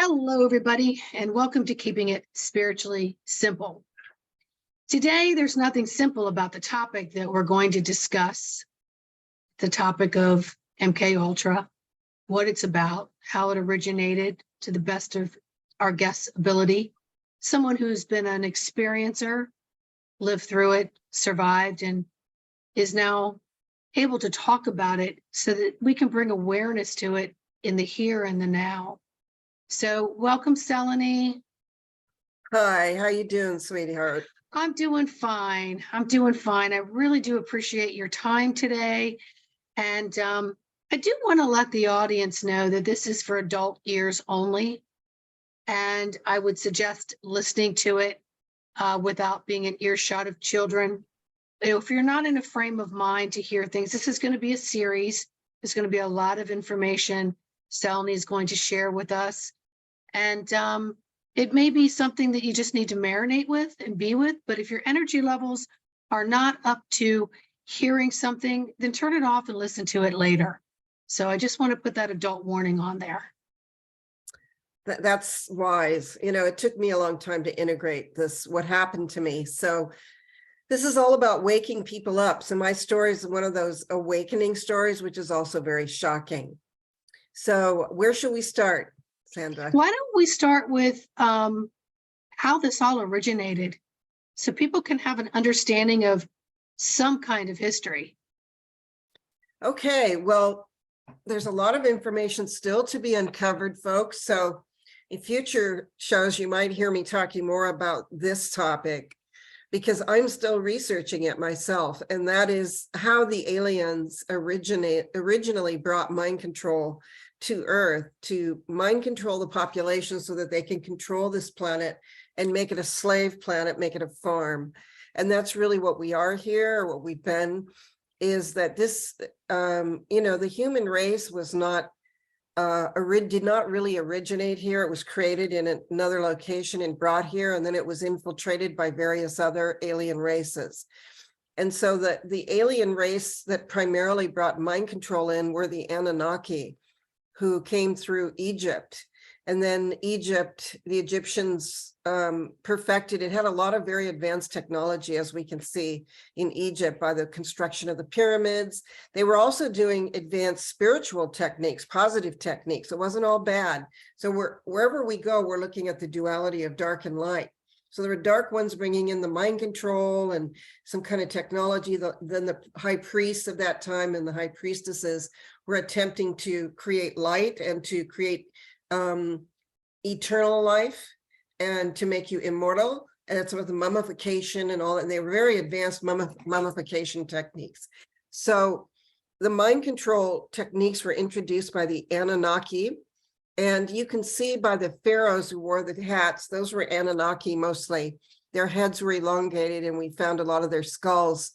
Hello, everybody, and welcome to Keeping It Spiritually Simple. Today, there's nothing simple about the topic that we're going to discuss, the topic of MK Ultra, what it's about, how it originated to the best of our guest's ability, someone who's been an experiencer, lived through it, survived, and is now able to talk about it so that we can bring awareness to it in the here and the now. So welcome, Salini. Hi, how you doing, sweetheart? I'm doing fine. I really do appreciate your time today. And I do want to let the audience know that this is for adult ears only. And I would suggest listening to it without being an earshot of children. If you're not in a frame of mind to hear things, this is going to be a series. There's going to be a lot of information Salini is going to share with us. And it may be something that you just need to marinate with and be with, but if your energy levels are not up to hearing something, then turn it off and listen to it later. So I just want to put that adult warning on there. That's wise. You know, it took me a long time to integrate this, what happened to me. So this is all about waking people up. So my story is one of those awakening stories, which is also very shocking. So where should we start, Sandra? Why don't we start with how this all originated so people can have an understanding of some kind of history? Okay, well, there's a lot of information still to be uncovered, folks. So in future shows, you might hear me talking more about this topic because I'm still researching it myself. And that is how the aliens originally brought mind control to Earth, to mind control the population so that they can control this planet and make it a slave planet, make it a farm. And that's really what we are here, or what we've been, is that this, the human race was not, did not really originate here. It was created in another location and brought here, and then it was infiltrated by various other alien races. And so the alien race that primarily brought mind control in were the Anunnaki, who came through Egypt. And then Egypt, the Egyptians perfected, it had a lot of very advanced technology, as we can see in Egypt by the construction of the pyramids. They were also doing advanced spiritual techniques, positive techniques. It wasn't all bad. So wherever we go, we're looking at the duality of dark and light. So there were dark ones bringing in the mind control and some kind of technology. Then the high priests of that time and the high priestesses were attempting to create light and to create eternal life and to make you immortal. And it's with the mummification and all that. And they were very advanced mummification techniques. So the mind control techniques were introduced by the Anunnaki. And you can see by the pharaohs who wore the hats, those were Anunnaki mostly. Their heads were elongated, and we found a lot of their skulls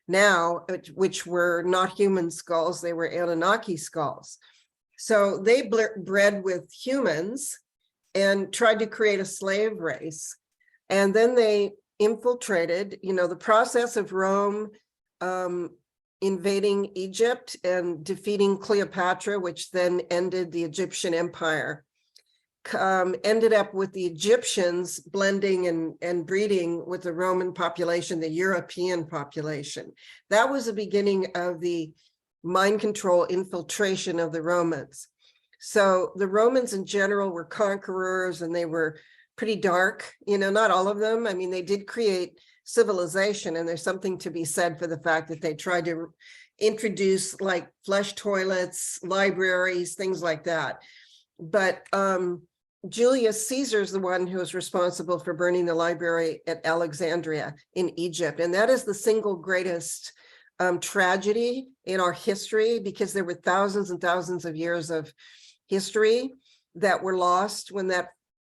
now, which were not human skulls, they were Anunnaki skulls. So they bred with humans and tried to create a slave race. And then they infiltrated, the process of Rome invading Egypt and defeating Cleopatra, which then ended the Egyptian empire, ended up with the Egyptians blending and breeding with the Roman population, the European population. That was the beginning of the mind control infiltration of the Romans. So the Romans in general were conquerors, and they were pretty dark, not all of them. I mean, they did create civilization, and there's something to be said for the fact that they tried to introduce like flush toilets, libraries, things like that. But Julius Caesar is the one who is responsible for burning the library at Alexandria in Egypt. And that is the single greatest tragedy in our history, because there were thousands and thousands of years of history that were lost when that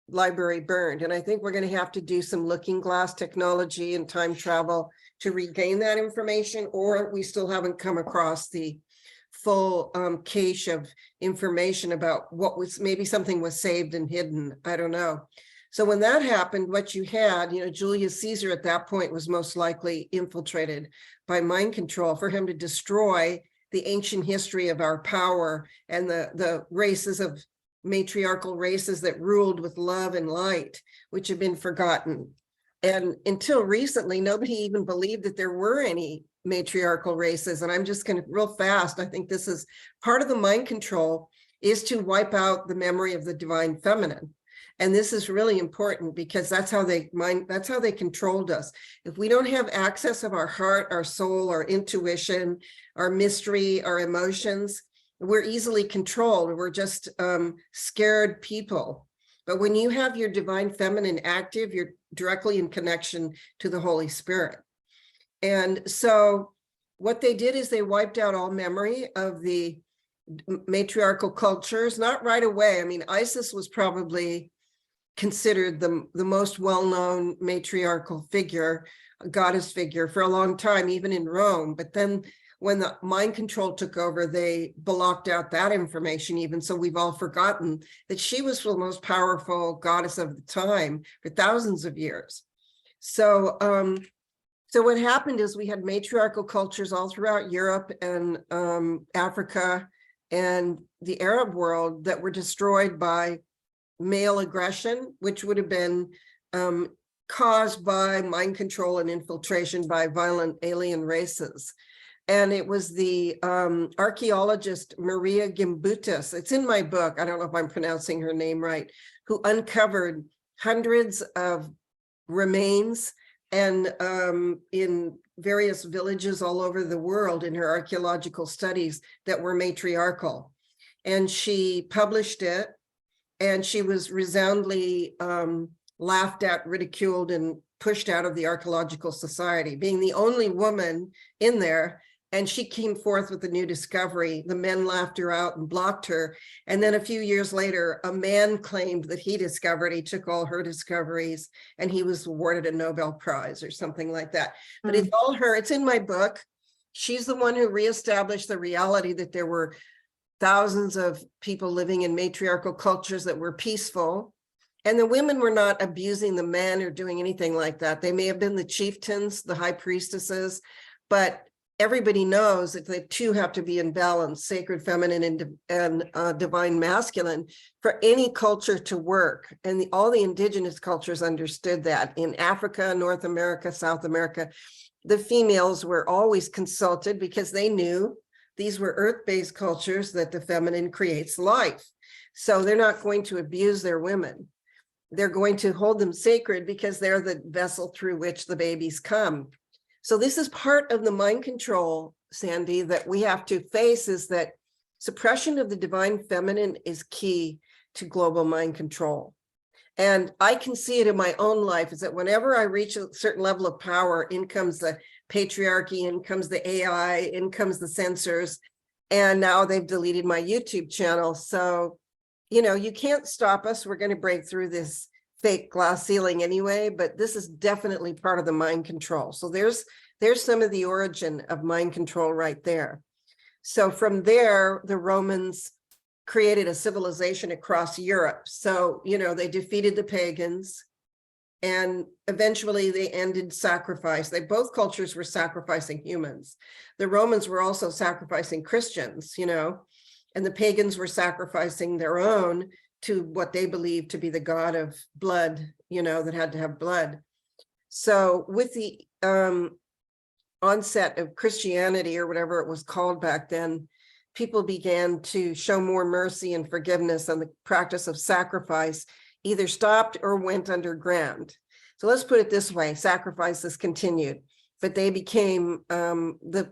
library burned. And I think we're going to have to do some looking glass technology and time travel to regain that information, or we still haven't come across the full cache of information about what was, maybe something was saved and hidden. I don't know. So when that happened, what you had, Julius Caesar at that point was most likely infiltrated by mind control for him to destroy the ancient history of our power and the races of matriarchal races that ruled with love and light, which have been forgotten. And until recently, nobody even believed that there were any matriarchal races. And I'm just going to real fast. I think this is part of the mind control, is to wipe out the memory of the divine feminine. And this is really important because that's how they controlled us. If we don't have access of our heart, our soul, our intuition, our mystery, our emotions, we're easily controlled. We're just scared people. But when you have your divine feminine active, you're directly in connection to the Holy Spirit. And so what they did is they wiped out all memory of the matriarchal cultures, not right away. I mean, Isis was probably considered the most well-known matriarchal figure, goddess figure for a long time, even in Rome. But then when the mind control took over, they blocked out that information even. So we've all forgotten that she was the most powerful goddess of the time for thousands of years. So, so what happened is we had matriarchal cultures all throughout Europe and Africa and the Arab world that were destroyed by male aggression, which would have been caused by mind control and infiltration by violent alien races. And it was the archaeologist Maria Gimbutas, it's in my book, I don't know if I'm pronouncing her name right, who uncovered hundreds of remains and in various villages all over the world in her archaeological studies that were matriarchal. And she published it, and she was resoundingly laughed at, ridiculed, and pushed out of the Archaeological Society, being the only woman in there. And she came forth with a new discovery. The men laughed her out and blocked her. And then a few years later, a man claimed that he took all her discoveries, and he was awarded a Nobel Prize or something like that. But it's all her, it's in my book. She's the one who reestablished the reality that there were thousands of people living in matriarchal cultures that were peaceful. And the women were not abusing the men or doing anything like that. They may have been the chieftains, the high priestesses, but everybody knows that the two have to be in balance, sacred feminine and divine masculine, for any culture to work. And all the indigenous cultures understood that. In Africa, North America, South America, the females were always consulted because they knew these were earth-based cultures that the feminine creates life. So they're not going to abuse their women. They're going to hold them sacred because they're the vessel through which the babies come. So this is part of the mind control, Sandy, that we have to face, is that suppression of the divine feminine is key to global mind control. And I can see it in my own life, is that whenever I reach a certain level of power, in comes the patriarchy, in comes the AI, in comes the censors, and now they've deleted my YouTube channel. So, you know, you can't stop us. We're going to break through this fake glass ceiling anyway, but this is definitely part of the mind control. So there's some of the origin of mind control right there. So from there, the Romans created a civilization across Europe. So, you know, they defeated the pagans, and eventually they ended sacrifice. Both cultures were sacrificing humans. The Romans were also sacrificing Christians, you know, and the pagans were sacrificing their own to what they believed to be the god of blood, you know, that had to have blood. So with the onset of Christianity, or whatever it was called back then, people began to show more mercy and forgiveness, and the practice of sacrifice either stopped or went underground. So let's put it this way, sacrifices continued, but they became the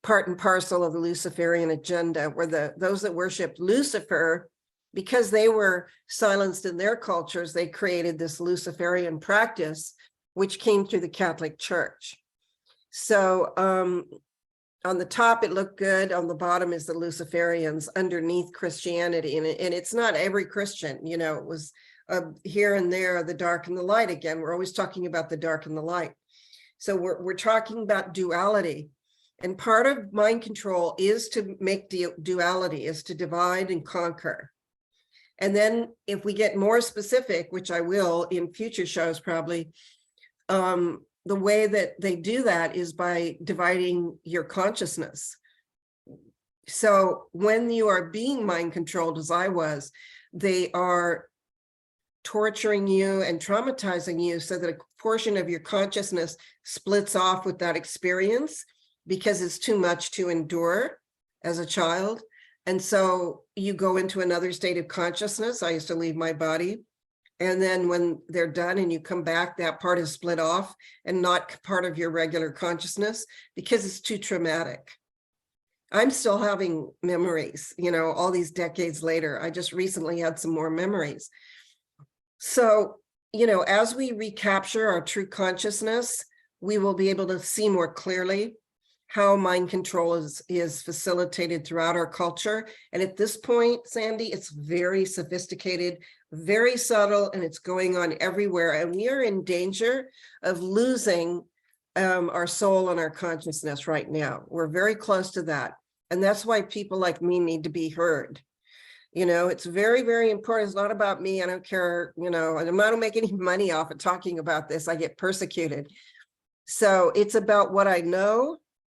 part and parcel of the Luciferian agenda, where those that worshiped Lucifer, because they were silenced in their cultures, they created this Luciferian practice, which came through the Catholic Church. So on the top, it looked good. On the bottom is the Luciferians underneath Christianity. And it's not every Christian, you know, it was here and there, the dark and the light. Again, we're always talking about the dark and the light. So we're talking about duality. And part of mind control is to make duality, is to divide and conquer. And then if we get more specific, which I will in future shows probably, the way that they do that is by dividing your consciousness. So when you are being mind controlled, as I was, they are torturing you and traumatizing you so that a portion of your consciousness splits off with that experience because it's too much to endure as a child. And so you go into another state of consciousness. I used to leave my body. And then when they're done and you come back, that part is split off and not part of your regular consciousness because it's too traumatic. I'm still having memories, all these decades later. I just recently had some more memories. So, as we recapture our true consciousness, we will be able to see more clearly how mind control is facilitated throughout our culture. And at this point, Sandy, it's very sophisticated, very subtle, and it's going on everywhere. And we are in danger of losing our soul and our consciousness right now. We're very close to that. And that's why people like me need to be heard. It's very, very important. It's not about me. I don't care, I'm not gonna make any money off of talking about this. I get persecuted. So it's about what I know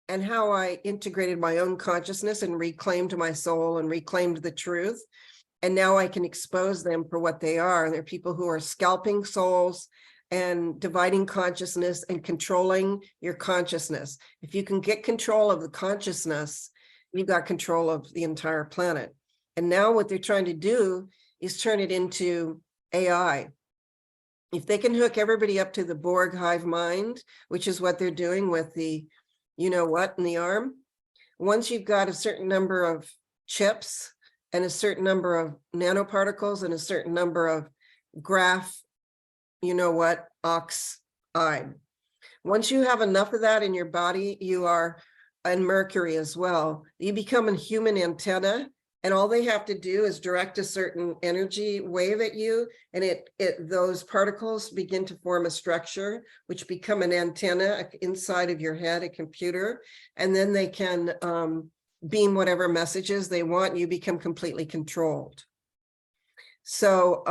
and how I integrated my own consciousness and reclaimed my soul and reclaimed the truth. And now I can expose them for what they are. They're people who are scalping souls and dividing consciousness and controlling your consciousness. If you can get control of the consciousness, you've got control of the entire planet. And now what they're trying to do is turn it into AI. If they can hook everybody up to the Borg hive mind, which is what they're doing with the, in the arm, once you've got a certain number of chips and a certain number of nanoparticles and a certain number of graph, oxide. Once you have enough of that in your body, you are, and mercury as well, you become a human antenna. And all they have to do is direct a certain energy wave at you, and those particles begin to form a structure, which become an antenna inside of your head, a computer, and then they can beam whatever messages they want. You become completely controlled. So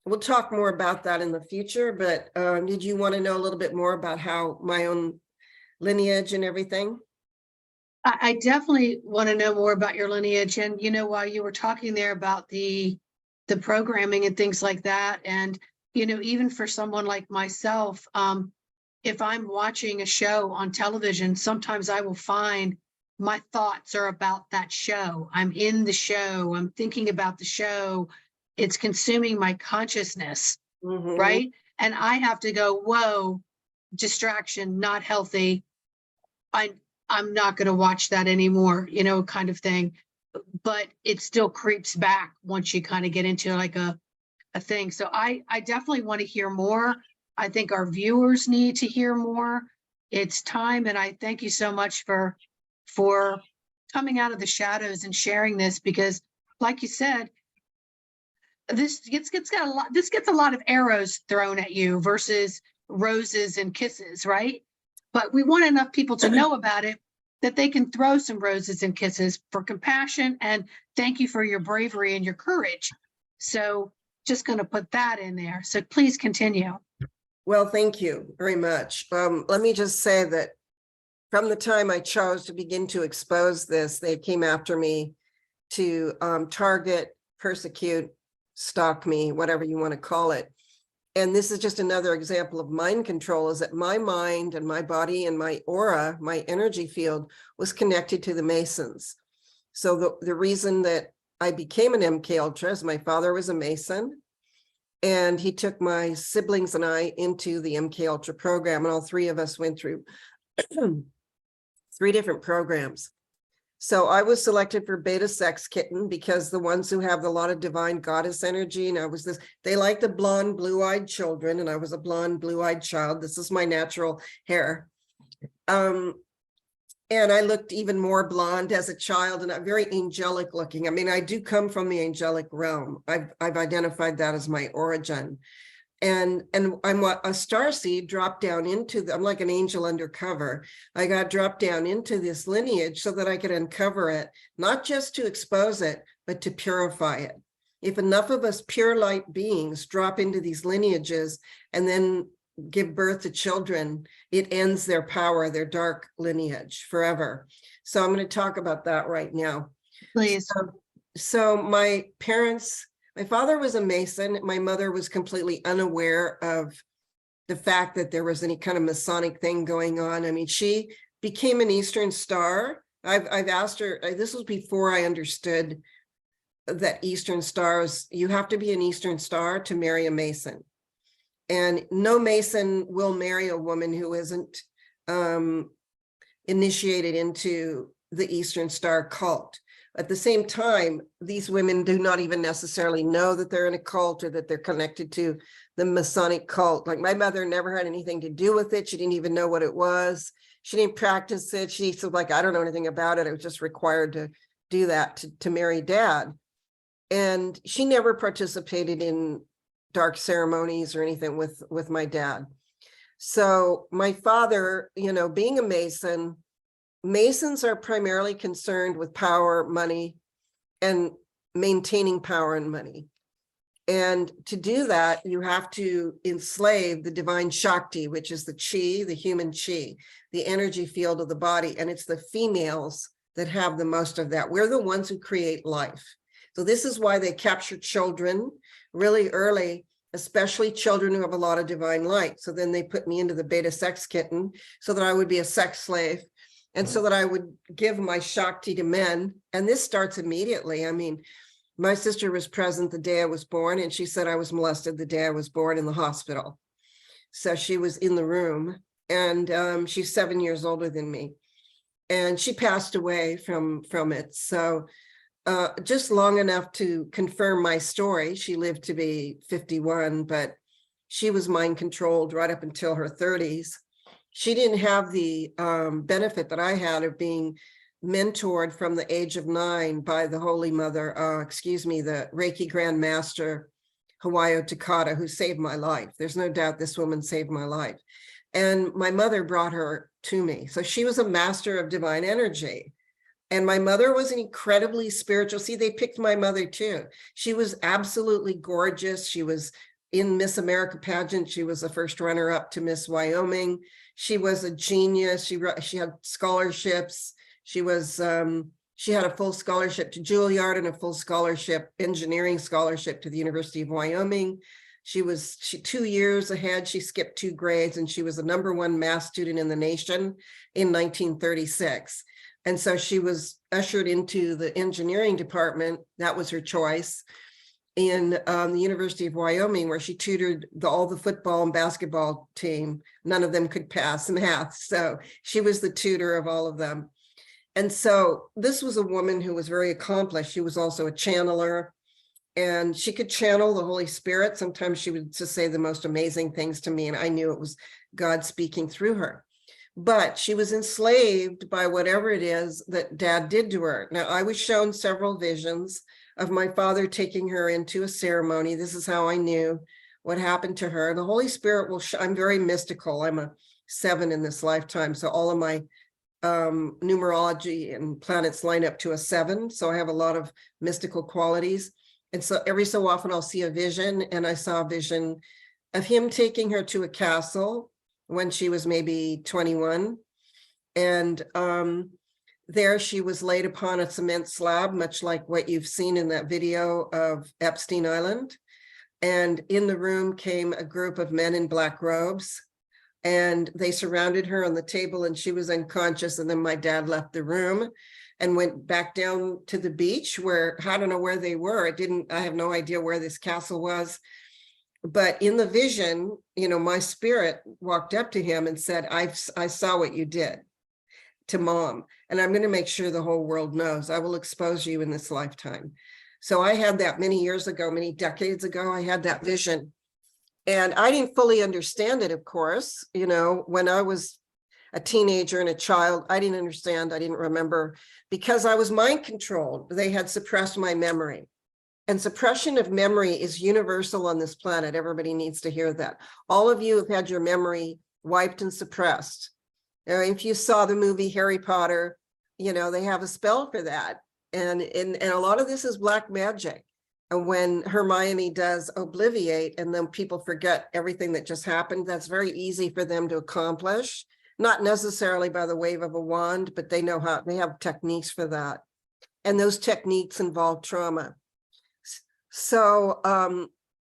we'll talk more about that in the future, but did you want to know a little bit more about how my own lineage and everything? I definitely want to know more about your lineage. And, while you were talking there about the programming and things like that, and, even for someone like myself, if I'm watching a show on television, sometimes I will find my thoughts are about that show. I'm in the show. I'm thinking about the show. It's consuming my consciousness, right? And I have to go, whoa, distraction, not healthy. I'm not going to watch that anymore, kind of thing. But it still creeps back once you kind of get into like a thing. So I definitely want to hear more. I think our viewers need to hear more. It's time. And I thank you so much for coming out of the shadows and sharing this, because like you said, this gets a lot of arrows thrown at you versus roses and kisses, right? But we want enough people to know about it that they can throw some roses and kisses for compassion and thank you for your bravery and your courage. So just going to put that in there. So please continue. Well, thank you very much. Let me just say that from the time I chose to begin to expose this, they came after me to target, persecute, stalk me, whatever you want to call it. And this is just another example of mind control, is that my mind and my body and my aura, my energy field, was connected to the Masons. So the reason that I became an MK Ultra is my father was a Mason, and he took my siblings and I into the MK Ultra program, and all three of us went through 3 different programs. So I was selected for beta sex kitten because the ones who have a lot of divine goddess energy, and they like the blonde, blue-eyed children, and I was a blonde, blue-eyed child. This is my natural hair. And I looked even more blonde as a child, and I'm very angelic looking. I mean, I do come from the angelic realm. I've identified that as my origin. And I'm a starseed dropped down into I'm like an angel undercover. I got dropped down into this lineage so that I could uncover it, not just to expose it, but to purify it. If enough of us pure light beings drop into these lineages and then give birth to children, it ends their power, their dark lineage forever. So I'm going to talk about that right now. Please. So my parents, my father was a Mason. My mother was completely unaware of the fact that there was any kind of Masonic thing going on. I mean, she became an Eastern Star. I've asked her, this was before I understood that Eastern Stars, you have to be an Eastern Star to marry a Mason. And no Mason will marry a woman who isn't initiated into the Eastern Star cult. At the same time, these women do not even necessarily know that they're in a cult or that they're connected to the Masonic cult. Like my mother never had anything to do with it. She didn't even know what it was. She didn't practice it. She said, like, I don't know anything about it. I was just required to do that to marry dad. And she never participated in dark ceremonies or anything with my dad. So my father, you know, being a Mason, Masons are primarily concerned with power, money, and maintaining power and money. And to do that, you have to enslave the divine Shakti, which is the chi, the human chi, the energy field of the body. And it's the females that have the most of that. We're the ones who create life. So this is why they capture children really early, especially children who have a lot of divine light. So then they put me into the beta sex kitten so that I would be a sex slave and so that I would give my Shakti to men. And this starts immediately. I mean, my sister was present the day I was born, and she said I was molested the day I was born in the hospital. So she was in the room, and she's 7 years older than me. And she passed away from it. So just long enough to confirm my story. She lived to be 51, but she was mind controlled right up until her 30s. She didn't have the benefit that I had of being mentored from the age of 9 by the Holy Mother, the Reiki Grand Master, Hawayo Takata, who saved my life. There's no doubt this woman saved my life. And my mother brought her to me. So she was a master of divine energy. And my mother was incredibly spiritual. See, they picked my mother too. She was absolutely gorgeous. She was in Miss America pageant. She was the first runner-up to Miss Wyoming. She was a genius. She had scholarships. She had a full scholarship to Juilliard and a full scholarship, engineering scholarship to the University of Wyoming. She 2 years ahead. She skipped 2 grades, and she was the #1 math student in the nation in 1936. And so she was ushered into the engineering department. That was her choice in the University of Wyoming, where she tutored all the football and basketball team. None of them could pass math. So she was the tutor of all of them. And so this was a woman who was very accomplished. She was also a channeler, and she could channel the Holy Spirit. Sometimes she would just say the most amazing things to me, and I knew it was God speaking through her. But she was enslaved by whatever it is that Dad did to her. Now, I was shown several visions of my father taking her into a ceremony. This is how I knew what happened to her. The Holy Spirit will I'm very mystical. I'm a 7 in this lifetime. So all of my numerology and planets line up to a 7. So I have a lot of mystical qualities. And so every so often I'll see a vision, and I saw a vision of him taking her to a castle when she was maybe 21. And there she was laid upon a cement slab, much like what you've seen in that video of Epstein Island. And in the room came a group of men in black robes, and they surrounded her on the table, and she was unconscious. And then my dad left the room and went back down to the beach, where I don't know where they were. I have no idea where this castle was. But in the vision, you know, my spirit walked up to him and said, I saw what you did to Mom, and I'm going to make sure the whole world knows. I will expose you in this lifetime. So I had that many years ago, many decades ago. I had that vision. And I didn't fully understand it, of course. You know, when I was a teenager and a child, I didn't understand. I didn't remember, because I was mind controlled. They had suppressed my memory. And suppression of memory is universal on this planet. Everybody needs to hear that. All of you have had your memory wiped and suppressed. If you saw the movie Harry Potter, you know, they have a spell for that. And a lot of this is black magic. when Hermione does obliviate and then people forget everything that just happened, that's very easy for them to accomplish. Not necessarily by the wave of a wand, but they know how, they have techniques for that. And those techniques involve trauma. So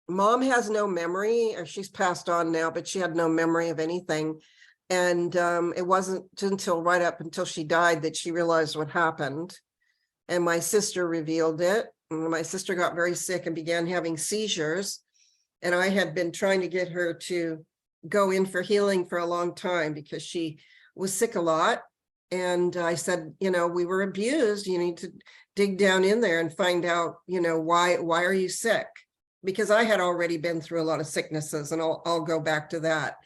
mom has no memory, or she's passed on now, but she had no memory of anything. And it wasn't until right up until she died that she realized what happened. And my sister revealed it. And my sister got very sick and began having seizures. And I had been trying to get her to go in for healing for a long time because she was sick a lot. And I said, you know, we were abused. You need to dig down in there and find out, you know, why are you sick? Because I had already been through a lot of sicknesses, and I'll go back to that.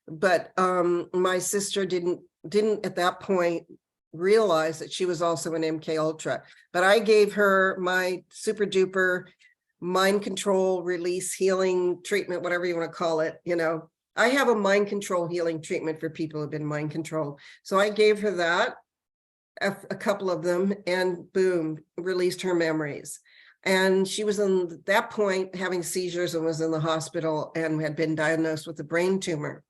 But my sister didn't at that point realize that she was also an MK Ultra. But I gave her my super duper mind control release healing treatment, whatever you want to call it. You know, I have a mind control healing treatment for people who've been mind controlled. So I gave her that, a couple of them, and boom, released her memories. And she was at that point having seizures and was in the hospital and had been diagnosed with a brain tumor.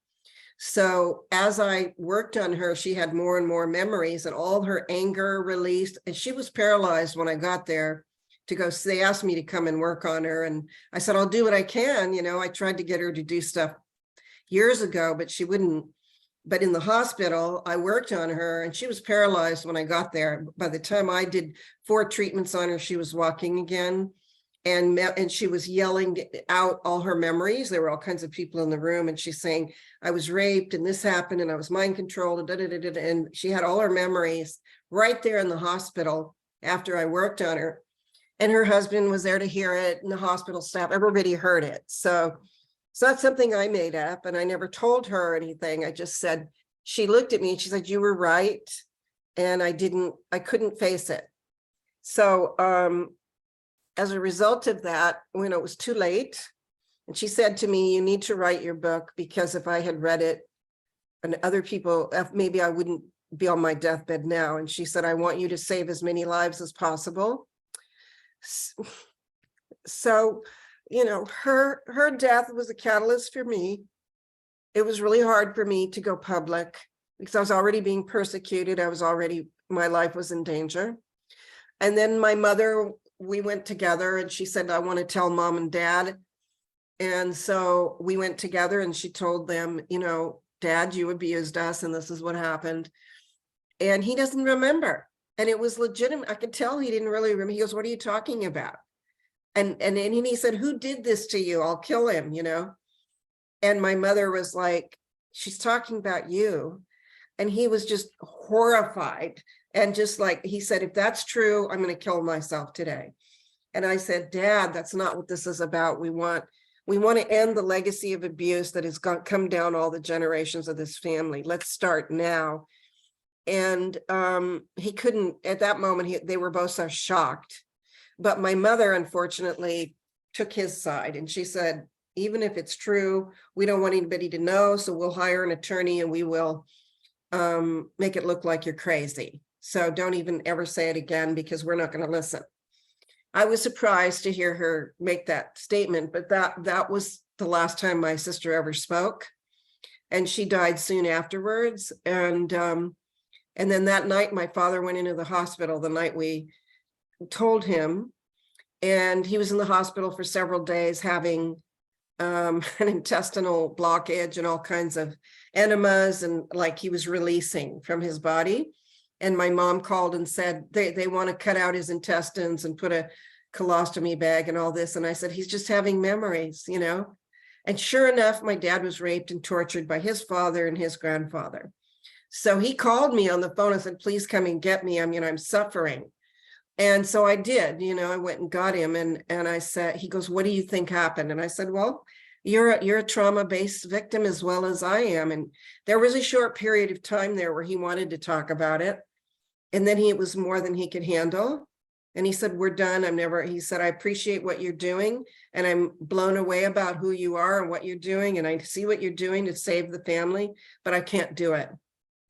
So as I worked on her, she had more and more memories, and all her anger released, and she was paralyzed when I got there to go. So they asked me to come and work on her, and I said, I'll do what I can. You know, I tried to get her to do stuff years ago, but she wouldn't. But in the hospital, I worked on her, and she was paralyzed when I got there. By the time I did 4 treatments on her, she was walking again. And she was yelling out all her memories. There were all kinds of people in the room, and she's saying, I was raped and this happened and I was mind controlled, and she had all her memories right there in the hospital after I worked on her. And her husband was there to hear it, and the hospital staff, everybody heard it. So it's not something I made up, and I never told her anything. I just said, she looked at me and she said, you were right. And I couldn't face it. So as a result of that, when it was too late, and she said to me, you need to write your book, because if I had read it and other people, maybe I wouldn't be on my deathbed now. And she said, I want you to save as many lives as possible. So, you know, her death was a catalyst for me. It was really hard for me to go public because I was already being persecuted. My life was in danger. And then my mother, we went together, and she said, I want to tell mom and dad. And so we went together, and she told them, you know, Dad, you abused us, and this is what happened. And he doesn't remember. And it was legitimate. I could tell he didn't really remember. He goes, what are you talking about? And he said, who did this to you? I'll kill him, you know? And my mother was like, she's talking about you. And he was just horrified. And just like he said, if that's true, I'm going to kill myself today. And I said, Dad, that's not what this is about. We want to end the legacy of abuse that has come down all the generations of this family. Let's start now. And he couldn't, at that moment, they were both so shocked. But my mother, unfortunately, took his side. And she said, even if it's true, we don't want anybody to know. So we'll hire an attorney, and we will make it look like you're crazy. So don't even ever say it again, because we're not going to listen. I was surprised to hear her make that statement, but that was the last time my sister ever spoke. And she died soon afterwards. And then that night, my father went into the hospital the night we told him, and he was in the hospital for several days having an intestinal blockage and all kinds of enemas, and like he was releasing from his body. And my mom called and said they want to cut out his intestines and put a colostomy bag and all this. And I said, he's just having memories, you know? And sure enough, my dad was raped and tortured by his father and his grandfather. So he called me on the phone and said, please come and get me. I'm suffering. And so I did, you know, I went and got him, and I said, he goes, what do you think happened? And I said, well, you're a trauma-based victim as well as I am. And there was a short period of time there where he wanted to talk about it. And then it was more than he could handle. And he said, we're done. He said, I appreciate what you're doing, and I'm blown away about who you are and what you're doing. And I see what you're doing to save the family, but I can't do it.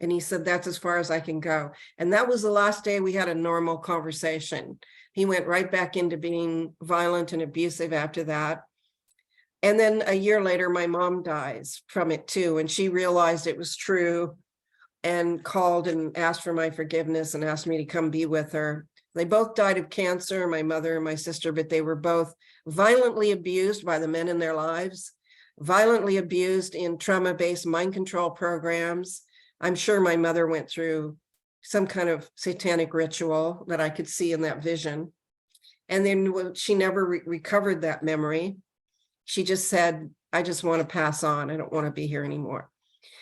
And he said, that's as far as I can go. And that was the last day we had a normal conversation. He went right back into being violent and abusive after that. And then a year later, my mom dies from it too. And she realized it was true and called and asked for my forgiveness and asked me to come be with her. They both died of cancer, my mother and my sister, but they were both violently abused by the men in their lives, violently abused in trauma-based mind control programs. I'm sure my mother went through some kind of satanic ritual that I could see in that vision. And then she never recovered that memory. She just said, I just want to pass on. I don't want to be here anymore.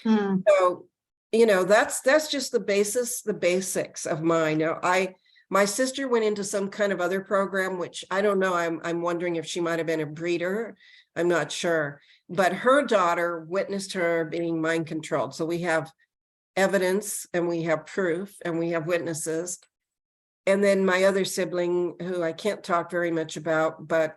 So, that's just the basics of mine. Now, my sister went into some kind of other program, which I don't know. I'm wondering if she might have been a breeder. I'm not sure. But her daughter witnessed her being mind controlled. So we have evidence and we have proof and we have witnesses. And then my other sibling, who I can't talk very much about, but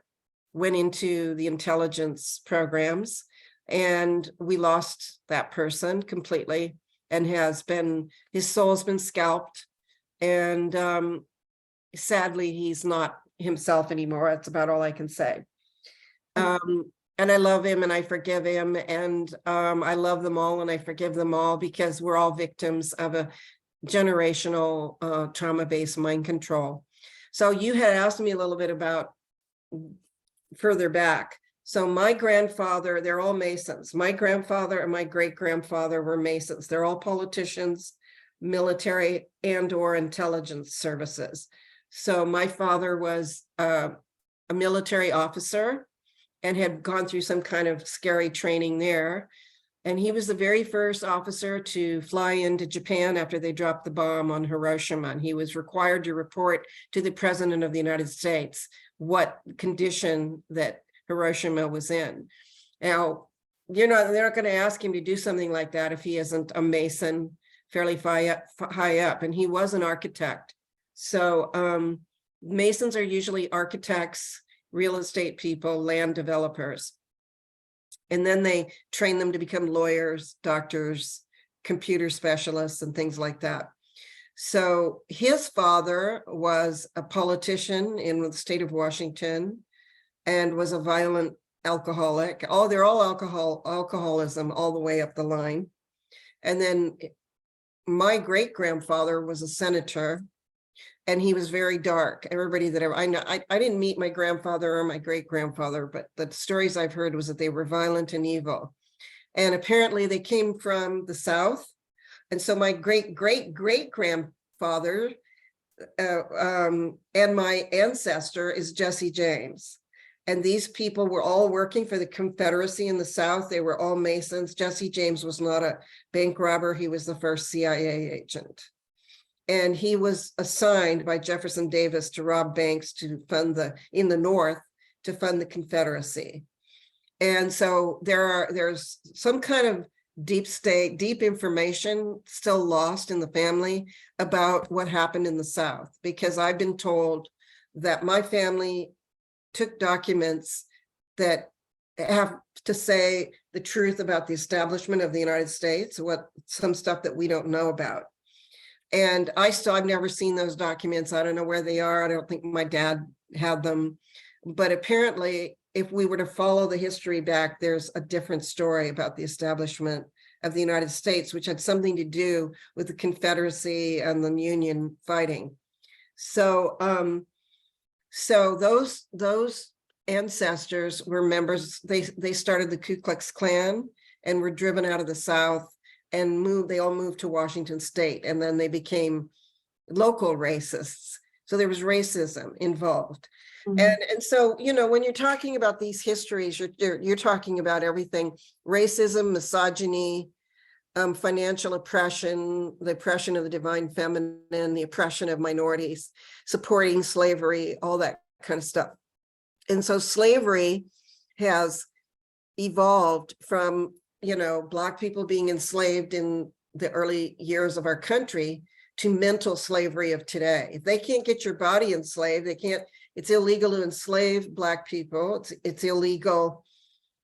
went into the intelligence programs, and we lost that person completely, and his soul's been scalped. And sadly, he's not himself anymore. That's about all I can say. And I love him and I forgive him, and I love them all and I forgive them all, because we're all victims of a generational trauma-based mind control. So you had asked me a little bit about further back. So my grandfather, they're all Masons. My grandfather and my great-grandfather were Masons. They're all politicians, military and/or intelligence services. So my father was a military officer and had gone through some kind of scary training there. And he was the very first officer to fly into Japan after they dropped the bomb on Hiroshima. And he was required to report to the President of the United States what condition that Hiroshima was in. Now, they're not going to ask him to do something like that if he isn't a Mason fairly high up. And he was an architect. So Masons are usually architects, real estate people, land developers. And then they train them to become lawyers, doctors, computer specialists, and things like that. So his father was a politician in the state of Washington and was a violent alcoholic. They're all alcoholism all the way up the line. And then my great-grandfather was a senator, and he was very dark. Everybody that I know, I didn't meet my grandfather or my great-grandfather, but the stories I've heard was that they were violent and evil. And apparently they came from the South. And so my great-great-great-grandfather and my ancestor is Jesse James. And these people were all working for the Confederacy in the South. They were all Masons. Jesse James was not a bank robber. He was the first CIA agent. And he was assigned by Jefferson Davis to rob banks to fund in the North to fund the Confederacy. And so there's some kind of deep information still lost in the family about what happened in the South, because I've been told that my family took documents that have to say the truth about the establishment of the United States, some stuff that we don't know about. And I've never seen those documents. I don't know where they are. I don't think my dad had them. But apparently, if we were to follow the history back, there's a different story about the establishment of the United States, which had something to do with the Confederacy and the Union fighting. So, those ancestors were members. They started the Ku Klux Klan and were driven out of the South and they all moved to Washington State, and then they became local racists. So there was racism involved. Mm-hmm. And so, when you're talking about these histories, you're talking about everything: racism, misogyny, financial oppression, the oppression of the divine feminine, the oppression of minorities, supporting slavery, all that kind of stuff. And so slavery has evolved from Black people being enslaved in the early years of our country to mental slavery of today. If they can't get your body enslaved, it's illegal to enslave Black people. It's illegal.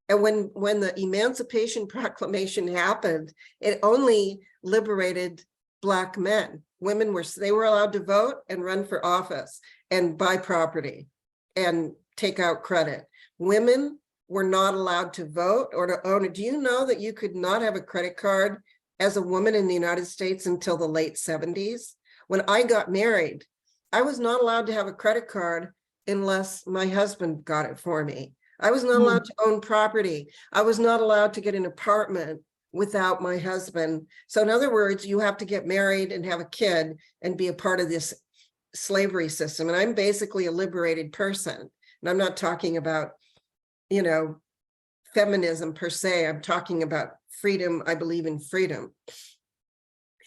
And when the Emancipation Proclamation happened, it only liberated Black men. Women were allowed to vote and run for office. and buy property and take out credit. Women were not allowed to vote or to own it. Do you know that you could not have a credit card as a woman in the United States until the late 70s? When I got married, I was not allowed to have a credit card unless my husband got it for me. I was not allowed to own property. I was not allowed to get an apartment without my husband. So in other words, you have to get married and have a kid and be a part of this slavery system. And I'm basically a liberated person. And I'm not talking about, you know, feminism per se. I'm talking about freedom. I believe in freedom.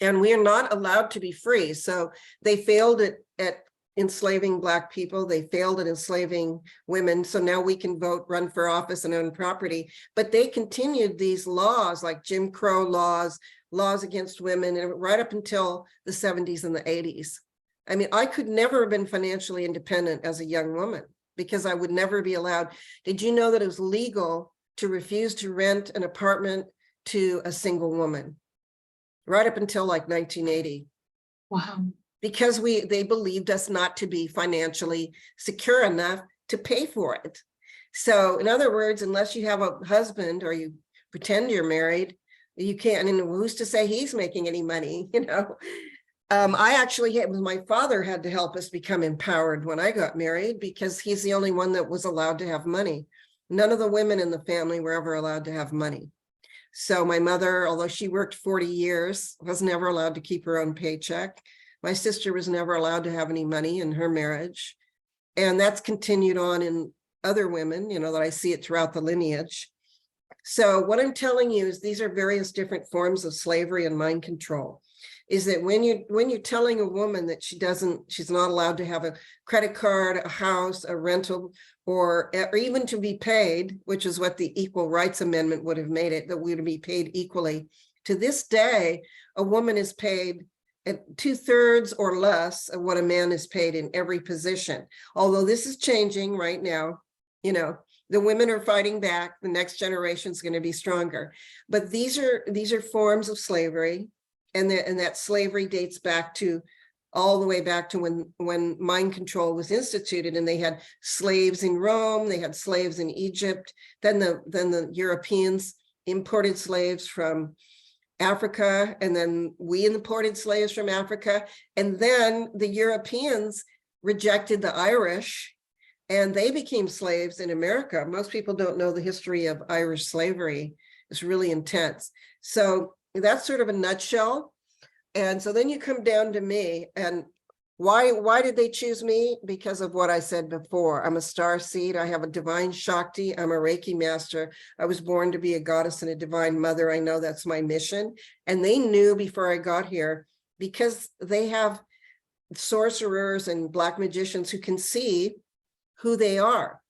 And we are not allowed to be free. So they failed at enslaving Black people. They failed at enslaving women. So now we can vote, run for office, and own property. But they continued these laws like Jim Crow laws, laws against women, and right up until the 70s and the 80s. I mean, I could never have been financially independent as a young woman because I would never be allowed. Did you know that it was legal to refuse to rent an apartment to a single woman? Right up until like 1980. Wow. Because they believed us not to be financially secure enough to pay for it. So in other words, unless you have a husband or you pretend you're married, you can't, and who's to say he's making any money, you know? I actually had, my father had to help us become empowered when I got married because he's the only one that was allowed to have money. None of the women in the family were ever allowed to have money. So my mother, although she worked 40 years, was never allowed to keep her own paycheck. My sister was never allowed to have any money in her marriage. And that's continued on in other women, you know, that I see it throughout the lineage. So what I'm telling you is these are various different forms of slavery and mind control. Is that when you're telling a woman that she's not allowed to have a credit card, a house, a rental, or even to be paid, which is what the Equal Rights Amendment would have made it, that we would be paid equally. To this day, a woman is paid at 2/3 or less of what a man is paid in every position. Although this is changing right now, you know, the women are fighting back. The next generation is going to be stronger. But these are forms of slavery. And that slavery dates back to all the way back to when mind control was instituted, and they had slaves in Rome, they had slaves in Egypt. Then the Europeans imported slaves from Africa, and then we imported slaves from Africa. And then the Europeans rejected the Irish, and they became slaves in America. Most people don't know the history of Irish slavery. It's really intense. So that's sort of a nutshell. And so then you come down to me, and why did they choose me? Because of what I said before. I'm a star seed. I have a divine Shakti. I'm a Reiki master. I was born to be a goddess and a divine mother. I know that's my mission. And they knew before I got here, because they have sorcerers and Black magicians who can see who they are.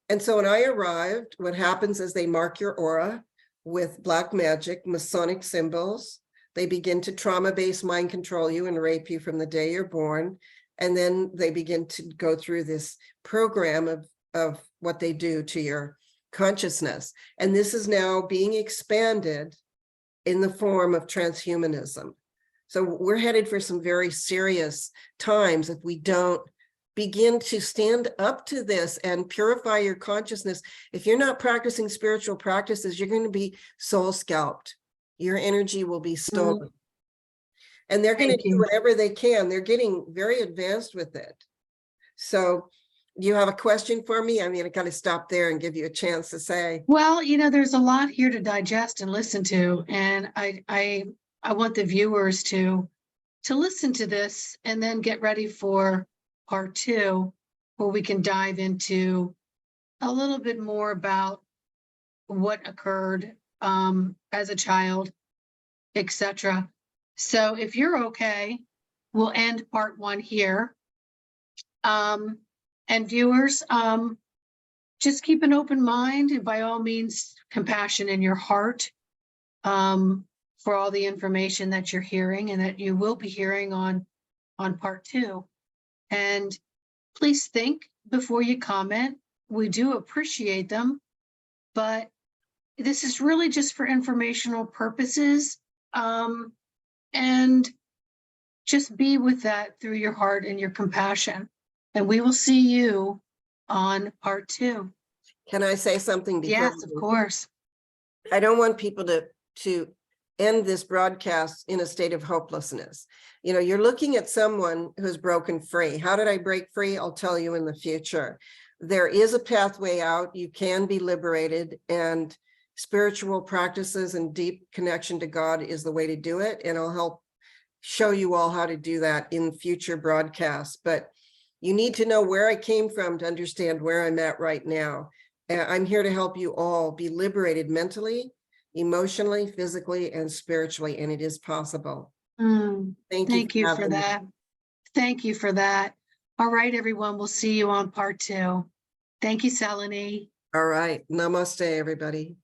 And so when I arrived, what happens is they mark your aura with Black magic, Masonic symbols. They begin to trauma-based mind control you and rape you from the day you're born. And then they begin to go through this program of what they do to your consciousness. And this is now being expanded in the form of transhumanism. So we're headed for some very serious times if we don't begin to stand up to this and purify your consciousness. If you're not practicing spiritual practices, you're going to be soul scalped. Your energy will be stolen. And they're going to do whatever they can. They're getting very advanced with it. So you have a question for me? I mean, I got to stop there and give you a chance to say. Well, you know, there's a lot here to digest and listen to. And I want the viewers to listen to this and then get ready for part 2, where we can dive into a little bit more about what occurred as a child, etc. So if you're okay, we'll end part 1 here. And viewers, just keep an open mind, and by all means, compassion in your heart for all the information that you're hearing and that you will be hearing on part 2. And please think before you comment. We do appreciate them, but this is really just for informational purposes. And just be with that through your heart and your compassion. And we will see you on part 2. Can I say something before? Yes, of course. I don't want people to end this broadcast in a state of hopelessness. You know, you're looking at someone who's broken free. How did I break free? I'll tell you in the future. There is a pathway out. You can be liberated, and spiritual practices and deep connection to God is the way to do it. And I'll help show you all how to do that in future broadcasts. But you need to know where I came from to understand where I'm at right now. I'm here to help you all be liberated mentally, emotionally, physically, and spiritually, and it is possible. Thank you for having me. that. Thank you for that. All right, everyone. We'll see you on part 2. Thank you, Salini. All right. Namaste, everybody.